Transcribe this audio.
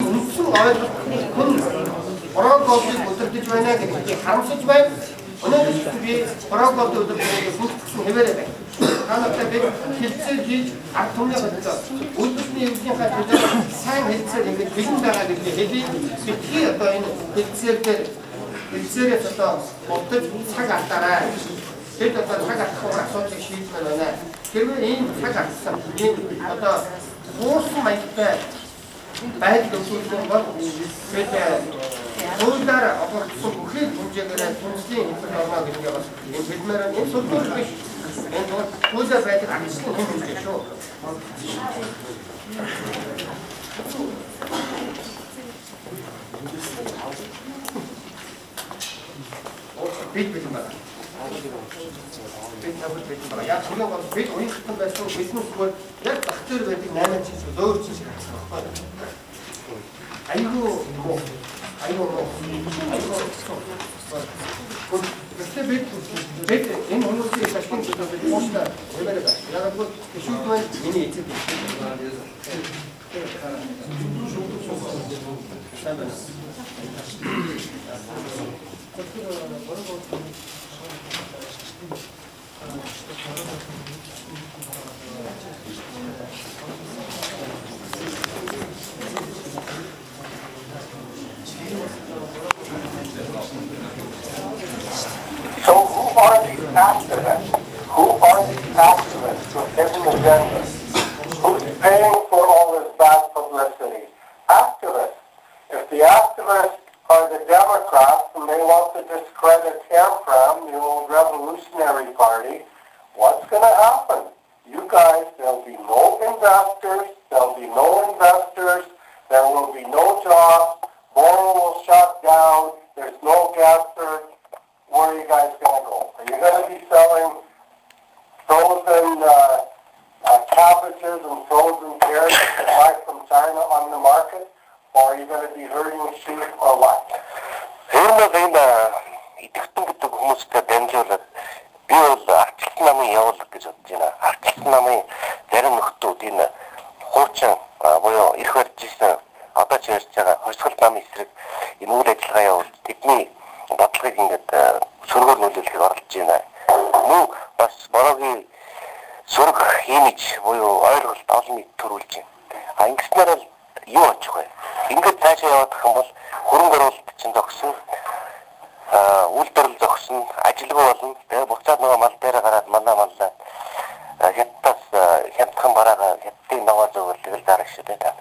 Үндсэн ойлголт хүн Бороогийн өдөртөж байна гэдэг харамсаж байна. Өнөөдөр би Бороогийн өдөртөж хүссэн хэвээрээ байна. Та нартай би хэлцээр хийж ард түмний бодлоо үйлдвэрийн евгенийхээ төлөө сайн хэлцээр ингэж бэлэн байгаа гэдгийг хэлье. Бидний одоо энэ хэлцээрээс одоо болтож цаг алдаарай. Тэд одоо цаг алдах асуудлыг шийдмээр байна. Хэрвээ ийм цаг алдсан ийм одоо хуурсан маягтай байдал үүсгэх бол бид хуулиар опорцсон бүхэл хэмжээгээр түнслийн хэлбэр орно гэдгийг бас энэ хэлмээр энэ сургууль биш. Энэ бол хуулиар байдаг ажлын хэм хэмжээ шүү. Бид байна. Бид тавд бид байна. Яг түрүү бол бид уянхтан байсан бизнес бол яг зах зээл байдаг 8 жил өөр жил гарсан байхгүй. Айгуу Гэхдээ бид энэ хүмүүсийн шашин зүйлүүд ууштай хэмээр байна. Яг бол шүүгмэн миний эцэг. So who are these activists? Who are these activists with hidden agendas? Who's paying for all this bad publicity? Activists. If the activists are the Democrats and they want to discredit Hamfram, the old Revolutionary Party, what's going to happen? You guys, there'll be no investors, there will be no jobs, Boral will shut down, there's no gas surge. Where are you guys going to go? Are you going to be selling frozen cabbages and frozen carrots to buy from China on the market? Or are you going to be herding sheep or what? Идэвхтэн гэдэг хүмүүстэй дамжуулаад би бол арчилсан намын явуулах гэж бодож байна. Арчилсан намын зарим нөхдүүд энэ хуучин буюу их барьж ирсэн одоо ч ярьж байгаа хосгол намын эсрэг энэ үйл ажиллагаа явуулж тэдний бодлогыг ингээд сөргөөр нөлөөлөхөөр оролдож байна. Мөн бас Бороогийн сөрөг имиж буюу ойлголт олон нийт төрүүлж байна. Ингэснээр л юу очих вэ? Ингээд цаашаа явах юм бол хөрөнгө оруулалт чинь зогсон, үйлдвэрлэл зогсон, ажилгүй болно. Тэгээ буцаад нөгөө мал дээр гараад манай маллаа хятадаас хямдхан бараага хятадын наваа зөвлөл дарах шиг байна.